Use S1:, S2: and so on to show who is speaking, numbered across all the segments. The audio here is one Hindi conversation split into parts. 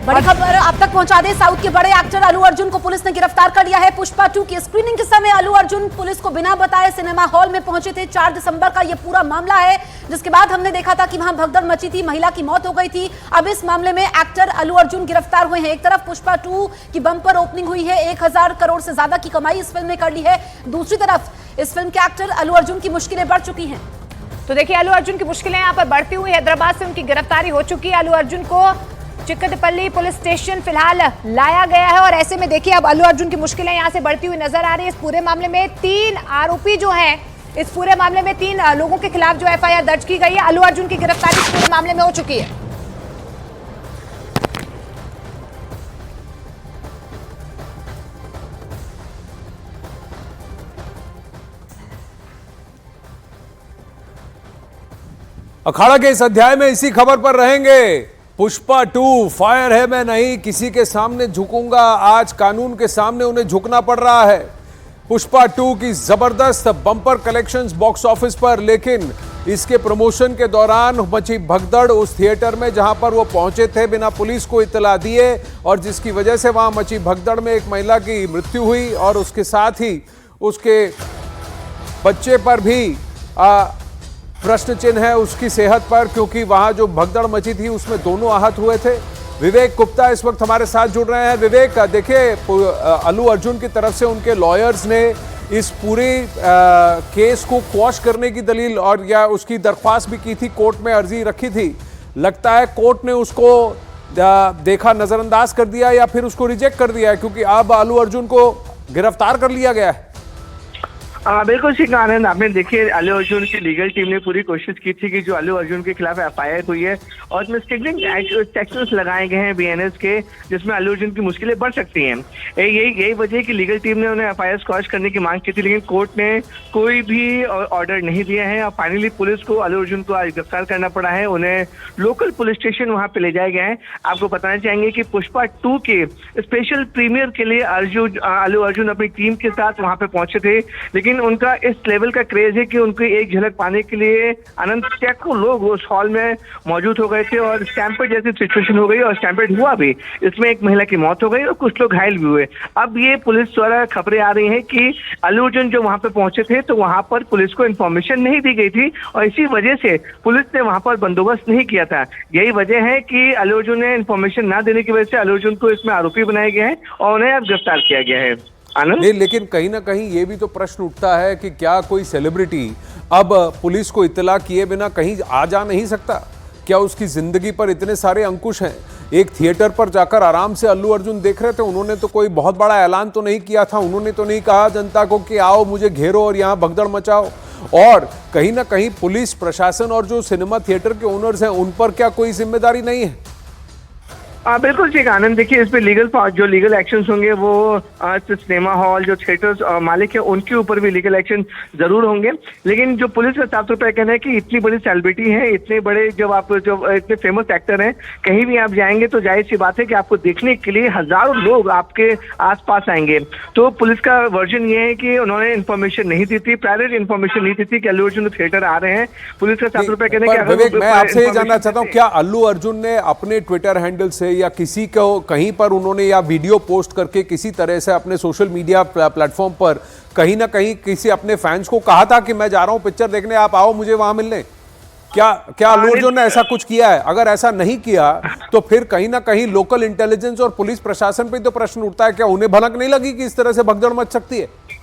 S1: बड़ी खबर आप तक पहुंचा दें। साउथ के बड़े एक्टर अल्लू अर्जुन को पुलिस ने गिरफ्तार कर लिया है। पुष्पा 2 की स्क्रीनिंग के समय अल्लू अर्जुन पुलिस को बिना बताए सिनेमा हॉल में पहुंचे थे। 4 दिसंबर का यह पूरा मामला है, जिसके बाद हमने देखा था कि वहां भगदड़ मची थी, महिला की मौत हो गई थी। अब इस मामले में एक्टर अल्लू अर्जुन गिरफ्तार हुए हैं। एक तरफ पुष्पा 2 की बम्पर ओपनिंग हुई है, 1000 करोड़ से ज्यादा की कमाई इस फिल्म ने कर ली है। दूसरी तरफ इस फिल्म के एक्टर अल्लू अर्जुन की मुश्किलें बढ़ चुकी हैं।
S2: तो देखिए, अल्लू अर्जुन की मुश्किलें यहाँ पर बढ़ती हुई, हैदराबाद से उनकी गिरफ्तारी हो चुकी है। अल्लू अर्जुन को चिकटपल्ली पुलिस स्टेशन फिलहाल लाया गया है और ऐसे में देखिए अब अल्लू अर्जुन की मुश्किलें यहाँ से बढ़ती हुई नजर आ रही है। इस पूरे मामले में 3 आरोपी जो हैं, इस पूरे मामले में 3 लोगों के खिलाफ जो एफआईआर दर्ज की गई है। अल्लू अर्जुन की गिरफ्तारी इस पूरे मामले में हो चुकी है।
S3: अखाड़ा के इस अध्याय में इसी खबर पर रहेंगे। पुष्पा 2 फायर है मैं नहीं किसी के सामने झुकूंगा, आज कानून के सामने उन्हें झुकना पड़ रहा है। पुष्पा 2 की जबरदस्त बम्पर कलेक्शंस बॉक्स ऑफिस पर, लेकिन इसके प्रमोशन के दौरान मची भगदड़ उस थिएटर में जहां पर वो पहुंचे थे बिना पुलिस को इत्तला दिए, और जिसकी वजह से वहां मची भगदड़ में एक महिला की मृत्यु हुई और उसके साथ ही उसके बच्चे पर भी प्रश्न चिन्ह है उसकी सेहत पर, क्योंकि वहां जो भगदड़ मची थी उसमें दोनों आहत हुए थे। विवेक गुप्ता इस वक्त हमारे साथ जुड़ रहे हैं। विवेक, देखिए अल्लू अर्जुन की तरफ से उनके लॉयर्स ने इस पूरे केस को क्वॉश करने की दलील और या उसकी दरख्वास्त भी की थी, कोर्ट में अर्जी रखी थी। लगता है कोर्ट ने उसको देखा, नजरअंदाज कर दिया या फिर उसको रिजेक्ट कर दिया है, क्योंकि अब अल्लू अर्जुन को गिरफ्तार कर लिया गया है।
S4: बिल्कुल ठीक आनंद, आपने देखिए अल्लू अर्जुन की लीगल टीम ने पूरी कोशिश की थी कि जो अल्लू अर्जुन के खिलाफ एफआईआर हुई है और उसमें स्ट्रिक्लिंग सेक्शंस लगाए गए हैं बीएनएस के, जिसमें अल्लू अर्जुन की मुश्किलें बढ़ सकती हैं। यही वजह की लीगल टीम ने उन्हें एफआईआर स्क्वॉश करने की मांग की थी, लेकिन कोर्ट ने कोई भी ऑर्डर नहीं दिया है और फाइनली पुलिस को अल्लू अर्जुन को आज गिरफ्तार करना पड़ा है। उन्हें लोकल पुलिस स्टेशन वहां पे ले जाया गया है। आपको बताना चाहेंगे कि पुष्पा 2 के स्पेशल प्रीमियर के लिए अल्लू अर्जुन अपनी टीम के साथ वहां पे पहुंचे थे, लेकिन उनका इस लेवल का क्रेज है कि उनकी एक झलक पाने के लिए अनंत सैकड़ों लोग उस हॉल में मौजूद हो गए थे और स्टैम्पेड जैसी सिचुएशन हो गई और स्टैम्पेड हुआ भी। इसमें एक महिला की मौत हो गई और कुछ लोग घायल भी हुए। अब ये पुलिस द्वारा खबरें आ रही हैं कि अल्लू अर्जुन जो वहां पे पहुंचे थे तो वहां पर पुलिस को इन्फॉर्मेशन नहीं दी गई थी और इसी वजह से पुलिस ने वहां पर बंदोबस्त नहीं किया था। यही वजह है कि अल्लू अर्जुन ने इन्फॉर्मेशन ना देने की वजह से अल्लू अर्जुन को इसमें आरोपी बनाया गया है और उन्हें अब गिरफ्तार किया गया है।
S3: नहीं, लेकिन कहीं ना कहीं ये भी तो प्रश्न उठता है कि क्या कोई सेलिब्रिटी अब पुलिस को इत्तला किए बिना कहीं आ जा नहीं सकता? क्या उसकी जिंदगी पर इतने सारे अंकुश हैं? एक थिएटर पर जाकर आराम से अल्लू अर्जुन देख रहे थे, उन्होंने तो कोई बहुत बड़ा ऐलान तो नहीं किया था, उन्होंने तो नहीं कहा जनता को कि आओ मुझे घेरो और यहाँ भगदड़ मचाओ। और कहीं ना कहीं पुलिस प्रशासन और जो सिनेमा थिएटर के ओनर्स हैं उन पर क्या कोई जिम्मेदारी नहीं है?
S4: बिल्कुल ठीक आनंद, देखिए इस पे जो लीगल एक्शंस होंगे वो सिनेमा हॉल जो थिएटर्स मालिक है उनके ऊपर भी लीगल एक्शन जरूर होंगे। लेकिन जो पुलिस का साफ तौर पर कहना है कि इतनी बड़ी सेलिब्रिटी है, इतने बड़े जब आप इतने फेमस एक्टर हैं, कहीं भी आप जाएंगे तो जाहिर सी बात है कि आपको देखने के लिए हजारों लोग आपके आसपास आएंगे। तो पुलिस का वर्जन ये है कि उन्होंने इन्फॉर्मेशन नहीं दी थी, प्राइवेट इन्फॉर्मेशन नहीं दी थी कि अल्लू अर्जुन थिएटर आ रहे हैं। पुलिस का साफ तौर पर कहना है कि
S3: मैं आपसे ये जानना चाहता हूँ, क्या अल्लू अर्जुन ने अपने ट्विटर हैंडल से या किसी को कहीं पर उन्होंने या वीडियो पोस्ट करके किसी तरह से अपने सोशल मीडिया प्लेटफॉर्म पर कहीं ना कहीं किसी अपने फैंस को कहा था कि मैं जा रहा हूं पिक्चर देखने, आप आओ मुझे वहां मिलने? क्या अल्लू अर्जुन ने ऐसा कुछ किया है? अगर ऐसा नहीं किया तो फिर कहीं ना कहीं लोकल इंटेलिजेंस और पुलिस प्रशासन पे तो प्रश्न उठता है, क्या उन्हें भनक नहीं लगी कि इस तरह से भगदड़ मच सकती है?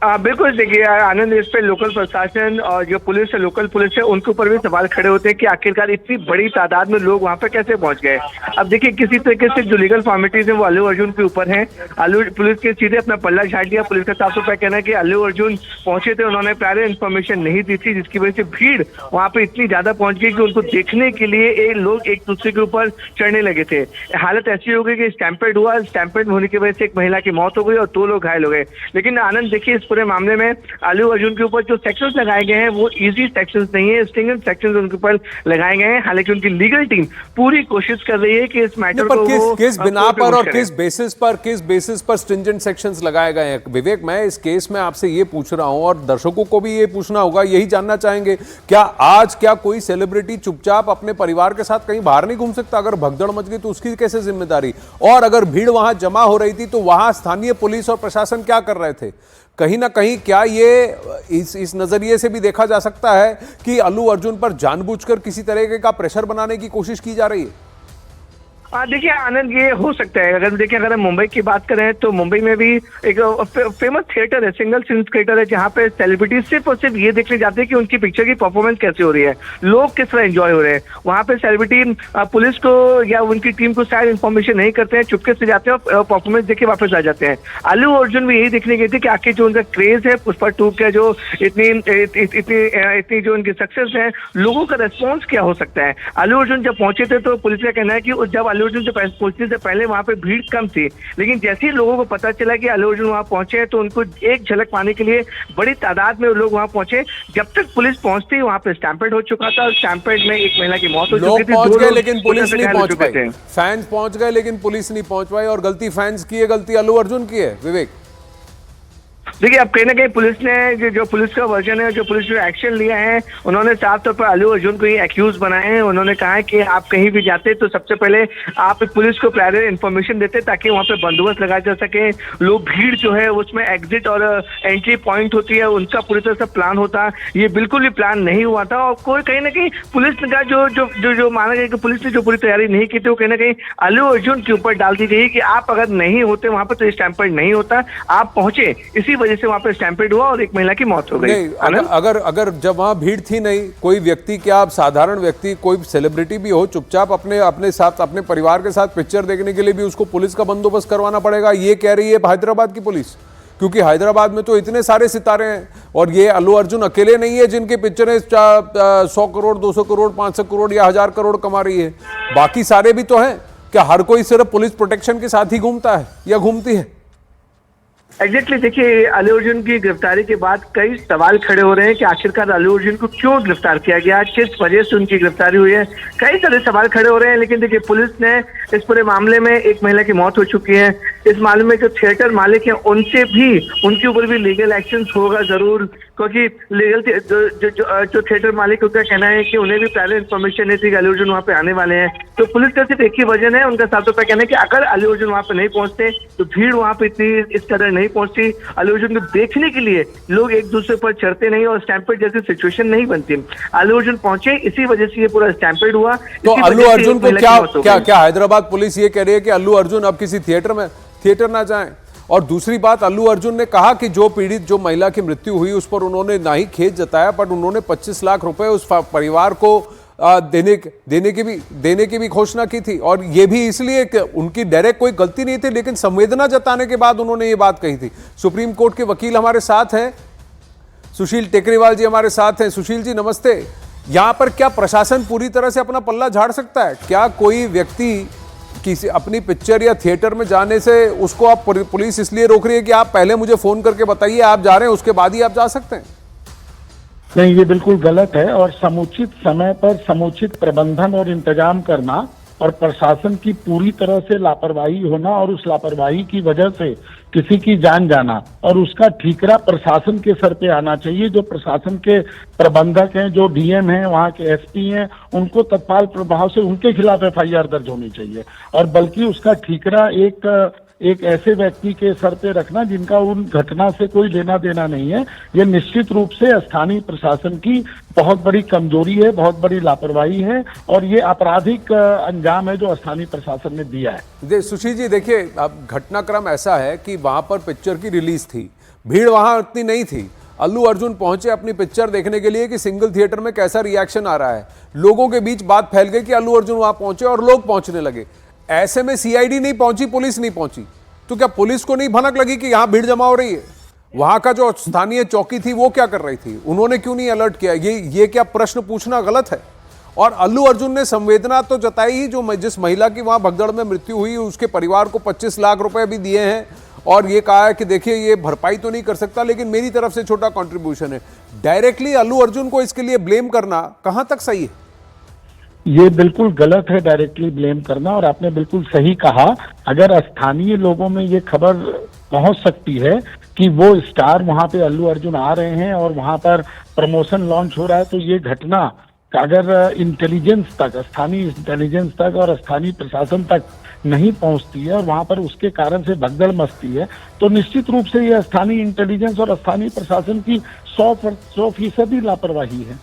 S4: बिल्कुल देखिए आनंद, इस पे लोकल प्रशासन और जो पुलिस है, लोकल पुलिस है, उनके ऊपर भी सवाल खड़े होते हैं कि आखिरकार इतनी बड़ी तादाद में लोग वहां पर कैसे पहुंच गए। अब देखिए किसी तरीके से जो लीगल फॉर्मेलिटीज है वो अल्लू अर्जुन के ऊपर है। पुलिस के सीधे अपना पल्ला झाड़ दिया। पुलिस का साफ तौर पर कहना है कि अल्लू अर्जुन पहुंचे थे, उन्होंने प्रायर इन्फॉर्मेशन नहीं दी थी, जिसकी वजह से भीड़ वहां पर इतनी ज्यादा पहुंच गई कि उनको देखने के लिए लोग एक दूसरे के ऊपर चढ़ने लगे थे। हालत ऐसी हो गई कि स्टैम्पेड हुआ, स्टैम्पेड होने की वजह से एक महिला की मौत हो गई और 2 लोग घायल हो गए। लेकिन आनंद देखिए इस पूरे मामले में अल्लू अर्जुन के ऊपर जो सेक्शंस लगाए गए हैं वो इजी सेक्शंस नहीं है, स्टिंगेंट सेक्शंस उनके ऊपर लगाए गए हैं। हालांकि उनकी लीगल टीम पूरी कोशिश कर रही है कि इस मैटर को
S3: किस बिना पर और किस बेसिस पर स्ट्रिंजेंट सेक्शंस लगाए गए हैं। विवेक, मैं इस केस में आपसे ये पूछ रहा हूं और दर्शकों को भी ये पूछना होगा, यही जानना चाहेंगे, क्या कोई सेलिब्रिटी चुपचाप अपने परिवार के साथ कहीं बाहर नहीं घूम सकता? अगर भगदड़ मच गई तो उसकी कैसे जिम्मेदारी? और अगर भीड़ वहां जमा हो रही थी तो वहां स्थानीय पुलिस और प्रशासन क्या कर रहे थे? कहीं ना कहीं क्या ये इस नजरिए से भी देखा जा सकता है कि अल्लू अर्जुन पर जानबूझकर किसी तरीके का प्रेशर बनाने की कोशिश की जा रही है?
S4: देखिए आनंद, ये हो सकता है। अगर हम मुंबई की बात करें तो मुंबई में भी एक फेमस थिएटर है, सिंगल स्क्रीन थिएटर है, जहाँ पे सेलिब्रिटी सिर्फ और सिर्फ ये देखने जाते हैं कि उनकी पिक्चर की परफॉर्मेंस कैसे हो रही है, लोग किस तरह एंजॉय हो रहे हैं। वहाँ पे सेलिब्रिटी पुलिस को या उनकी टीम को शायद इन्फॉर्मेशन नहीं करते हैं, चुपके से जाते हैं और परफॉर्मेंस देख के वापस आ जाते हैं। अल्लू अर्जुन भी यही देखने गए थे कि आखिर जो उनका क्रेज है पुष्पा 2 का, जो इतनी जो उनकी सक्सेस है, लोगों का रेस्पॉन्स क्या हो सकता है। अल्लू अर्जुन जब पहुंचे थे तो पुलिस का कहना है कि जब अल्लू अर्जुन पहुंचने से पहले वहां पे भीड़ कम थी, लेकिन जैसे ही लोगों को पता चला कि अल्लू अर्जुन वहां पहुंचे तो उनको एक झलक पाने के लिए बड़ी तादाद में लोग वहां पहुंचे। जब तक पुलिस पहुंचती वहां पे स्टैम्पेड हो चुका था, स्टैम्पेड में एक महिला की मौत हो चुकी थी,
S3: पहुंच गए लेकिन पुलिस नहीं पहुंच पाई,
S4: थे।
S3: फैंस पहुंच गए लेकिन पुलिस नहीं पहुंच पाई, और गलती फैंस की है, गलती अल्लू अर्जुन की है। विवेक,
S4: देखिए, अब कहीं ना कहीं पुलिस ने जो पुलिस का वर्जन है, जो पुलिस जो एक्शन लिया है, उन्होंने साफ तौर पर अल्लू अर्जुन को ही एक्यूज बनाए हैं। उन्होंने कहा है कि आप कहीं भी जाते तो सबसे पहले आप पुलिस को प्रायर इन्फॉर्मेशन देते ताकि वहां पे बंदोबस्त लगाया जा सके। लोग भीड़ जो है उसमें एग्जिट और एंट्री पॉइंट होती है, उनका पूरी तरह से प्लान होता। ये बिल्कुल भी प्लान नहीं हुआ था और कोई कहीं ना कहीं पुलिस का जो माना गया कि पुलिस ने जो पूरी तैयारी नहीं की थी वो कहीं ना कहीं अल्लू अर्जुन के ऊपर डाल दी गई कि आप अगर नहीं होते वहां पर तो स्टैम्पेड नहीं होता। आप पहुंचे, इसी वजह से वहां पे स्टैम्पेड हुआ और एक महिला की मौत हो गई।
S3: अगर जब वहां भीड़ थी नहीं, कोई व्यक्ति, क्या आप साधारण व्यक्ति, कोई सेलिब्रिटी भी हो, चुपचाप अपने साथ, अपने परिवार के साथ पिक्चर देखने के लिए भी उसको पुलिस का बंदोबस्त करवाना पड़ेगा, ये कह रही है हैदराबाद की पुलिस। क्योंकि हैदराबाद में तो इतने सारे सितारे हैं और ये अल्लू अर्जुन अकेले नहीं है जिनकी पिक्चरें 100 करोड़, 200 करोड़, 500 करोड़ या 1000 करोड़ कमा रही है। बाकी सारे भी तो हैं। क्या हर कोई सिर्फ पुलिस प्रोटेक्शन के साथ ही घूमता है या घूमती है?
S4: एग्जैक्टली, देखिए अल्लू अर्जुन की गिरफ्तारी के बाद कई सवाल खड़े हो रहे हैं कि आखिरकार अल्लू अर्जुन को क्यों गिरफ्तार किया गया, किस वजह से उनकी गिरफ्तारी हुई है। कई सारे सवाल खड़े हो रहे हैं, लेकिन देखिए पुलिस ने इस पूरे मामले में एक महिला की मौत हो चुकी है। इस मामले में जो थिएटर मालिक हैं उनसे भी, उनके ऊपर भी लीगल एक्शन होगा जरूर, क्योंकि लीगल जो थिएटर मालिक का कहना है कि उन्हें भी पहले इन्फॉर्मेशन नहीं थी कि अल्लू अर्जुन वहाँ पे आने वाले हैं। तो पुलिस का सिर्फ एक ही वजह है, उनका साफ तौर पर कहना है कि अगर अल्लू अर्जुन वहाँ पे नहीं पहुंचते तो भीड़ वहाँ पे इतनी इस कदर नहीं पहुंचती। अल्लू अर्जुन को देखने के लिए लोग एक दूसरे पर चढ़ते नहीं और स्टैम्पेड जैसी सिचुएशन नहीं बनती। अल्लू अर्जुन पहुंचे, इसी वजह से ये पूरा स्टैम्पेड हुआ।
S3: तो अल्लू अर्जुन को क्या हैदराबाद पुलिस ये कह रही है कि अल्लू अर्जुन अब किसी थिएटर ना जाएं? और दूसरी बात, अल्लू अर्जुन ने कहा कि जो पीड़ित, जो महिला की मृत्यु हुई उस पर उन्होंने ना ही खेद जताया, बट उन्होंने 25 लाख रुपए उस परिवार को देने की भी घोषणा की थी। और ये भी इसलिए कि उनकी डायरेक्ट कोई गलती नहीं थी, लेकिन संवेदना जताने के बाद उन्होंने ये बात कही थी। सुप्रीम कोर्ट के वकील हमारे साथ हैं, सुशील टेकरीवाल जी हमारे साथ हैं। सुशील जी नमस्ते। यहां पर क्या प्रशासन पूरी तरह से अपना पल्ला झाड़ सकता है? क्या कोई व्यक्ति किसी अपनी पिक्चर या थिएटर में जाने से उसको आप पुलिस इसलिए रोक रही है कि आप पहले मुझे फोन करके बताइए आप जा रहे हैं, उसके बाद ही आप जा सकते हैं?
S5: नहीं, ये बिल्कुल गलत है और समुचित समय पर समुचित प्रबंधन और इंतजाम करना और प्रशासन की पूरी तरह से लापरवाही होना और उस लापरवाही की वजह से किसी की जान जाना और उसका ठीकरा प्रशासन के सर पे आना चाहिए। जो प्रशासन के प्रबंधक हैं, जो डीएम हैं, वहाँ के एसपी हैं, उनको तत्काल प्रभाव से उनके खिलाफ एफआईआर दर्ज होनी चाहिए और बल्कि उसका ठीकरा एक ऐसे व्यक्ति के सर पे रखना जिनका उन घटना से कोई लेना देना नहीं है। ये निश्चित रूप से स्थानीय प्रशासन की बहुत बड़ी कमजोरी है, बहुत बड़ी लापरवाही है और ये आपराधिक अंजाम है जो स्थानीय प्रशासन ने दिया है।
S3: सुशील जी देखिए, अब घटनाक्रम ऐसा है कि वहां पर पिक्चर की रिलीज थी, भीड़ वहां उतनी नहीं थी। अल्लू अर्जुन पहुंचे अपनी पिक्चर देखने के लिए कि सिंगल थिएटर में कैसा रिएक्शन आ रहा है। लोगों के बीच बात फैल गई कि अल्लू अर्जुन वहां पहुंचे और लोग पहुंचने लगे। ऐसे में सीआईडी नहीं पहुंची, पुलिस नहीं पहुंची, तो क्या पुलिस को नहीं भनक लगी कि यहां भीड़ जमा हो रही है? वहां का जो स्थानीय चौकी थी वो क्या कर रही थी? उन्होंने क्यों नहीं अलर्ट किया? ये क्या प्रश्न पूछना गलत है? और अल्लू अर्जुन ने संवेदना तो जताई ही, जो जिस महिला की वहां भगदड़ में मृत्यु हुई उसके परिवार को 25 लाख रुपए भी दिए हैं और ये कहा है कि देखिए ये भरपाई तो नहीं कर सकता लेकिन मेरी तरफ से छोटा कंट्रीब्यूशन है। डायरेक्टली अल्लू अर्जुन को इसके लिए ब्लेम करना कहां तक सही है?
S5: ये बिल्कुल गलत है डायरेक्टली ब्लेम करना, और आपने बिल्कुल सही कहा। अगर स्थानीय लोगों में ये खबर पहुंच सकती है कि वो स्टार वहां पे अल्लू अर्जुन आ रहे हैं और वहां पर प्रमोशन लॉन्च हो रहा है, तो ये घटना अगर इंटेलिजेंस तक, स्थानीय इंटेलिजेंस तक और स्थानीय प्रशासन तक नहीं पहुंचती है और वहां पर उसके कारण से भगदड़ मचती है, तो निश्चित रूप से ये स्थानीय इंटेलिजेंस और स्थानीय प्रशासन की 100% लापरवाही है।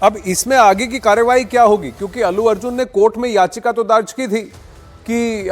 S3: अब इसमें आगे की कार्रवाई क्या होगी? क्योंकि अल्लू अर्जुन ने कोर्ट में याचिका तो दर्ज की थी कि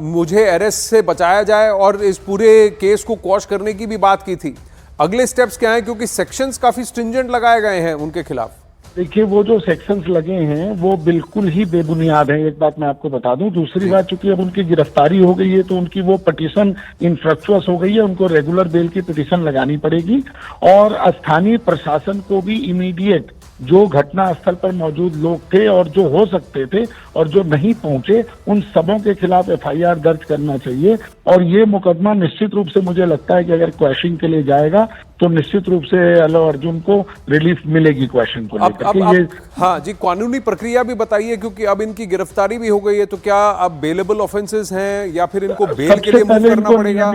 S3: मुझे अरेस्ट से बचाया जाए और इस पूरे केस को क्वॉश करने की भी बात की थी। अगले स्टेप्स क्या हैं, क्योंकि सेक्शंस काफी स्ट्रिंजेंट लगाए गए हैं उनके खिलाफ?
S5: देखिए, वो जो सेक्शंस लगे हैं वो बिल्कुल ही बेबुनियाद है, एक बात मैं आपको बता दूं। दूसरी बात, चूंकि अब उनकी गिरफ्तारी हो गई है तो उनकी वो पिटीशन इनफ्रक्चुअस हो गई है, उनको रेगुलर बेल की पिटीशन लगानी पड़ेगी। और स्थानीय प्रशासन को भी इमीडिएट जो घटना स्थल पर मौजूद लोग थे और जो हो सकते थे और जो नहीं पहुंचे, उन सबों के खिलाफ FIR दर्ज करना चाहिए। और ये मुकदमा निश्चित रूप से मुझे लगता है कि अगर क्वेश्चन के लिए जाएगा तो निश्चित रूप से अल्लू अर्जुन को रिलीफ मिलेगी क्वेश्चन को लेकर। ये
S3: हाँ जी, कानूनी प्रक्रिया भी बताइए, क्योंकि अब इनकी गिरफ्तारी भी हो गई है, तो क्या अब बेलेबल ऑफेंसेस हैं या फिर इनको बेल के लिए मूव करना पड़ेगा?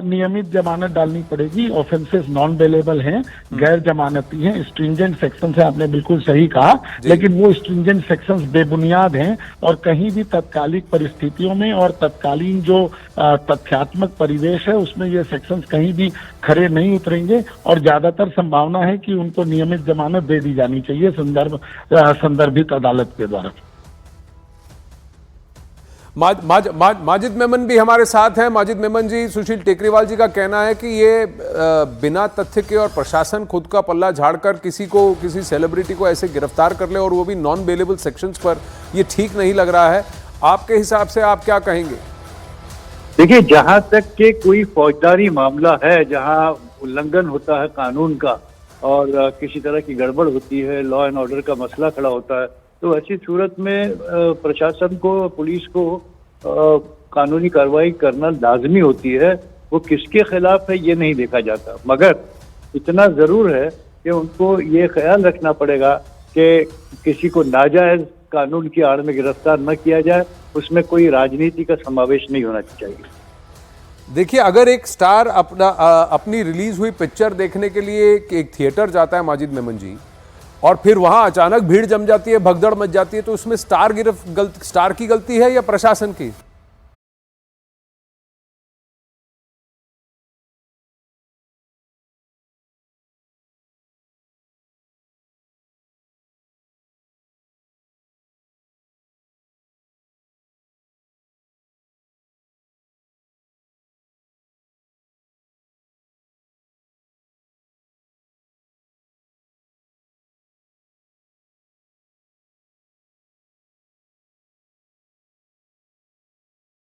S5: नियमित जमानत डालनी पड़ेगी। ऑफेंसेस नॉन बेलेबल हैं, गैर जमानती हैं, स्ट्रिंजेंट सेक्शन है, आपने बिल्कुल सही कहा। लेकिन वो स्ट्रिंजेंट सेक्शंस बेबुनियाद हैं और कहीं भी तत्कालिक परिस्थितियों में और तत्कालीन जो तथ्यात्मक परिवेश है उसमें ये सेक्शंस कहीं भी खरे नहीं उतरेंगे। और ज्यादातर संभावना है कि उनको नियमित जमानत दे दी जानी चाहिए संदर्भित अदालत के द्वारा।
S3: माजिद मेमन भी हमारे साथ हैं। माजिद मेमन जी, सुशील टेकरीवाल जी का कहना है कि ये बिना तथ्य के और प्रशासन खुद का पल्ला झाड़कर किसी सेलिब्रिटी को ऐसे गिरफ्तार कर ले और वो भी नॉन बेलेबल सेक्शंस पर, ये ठीक नहीं लग रहा है। आपके हिसाब से आप क्या कहेंगे?
S6: देखिए, जहां तक के कोई फौजदारी मामला है, जहां उल्लंघन होता है कानून का और किसी तरह की गड़बड़ होती है, लॉ एंड ऑर्डर का मसला खड़ा होता है, तो ऐसी सूरत में प्रशासन को, पुलिस को कानूनी कार्रवाई करना लाजमी होती है। वो किसके खिलाफ है ये नहीं देखा जाता, मगर इतना जरूर है कि उनको ये ख्याल रखना पड़ेगा कि किसी को नाजायज कानून की आड़ में गिरफ्तार न किया जाए, उसमें कोई राजनीति का समावेश नहीं होना चाहिए।
S3: देखिए, अगर एक स्टार अपनी रिलीज हुई पिक्चर देखने के लिए एक थिएटर जाता है माजिद मेमन जी, और फिर वहां अचानक भीड़ जम जाती है, भगदड़ मच जाती है, तो उसमें स्टार की गलती है या प्रशासन की?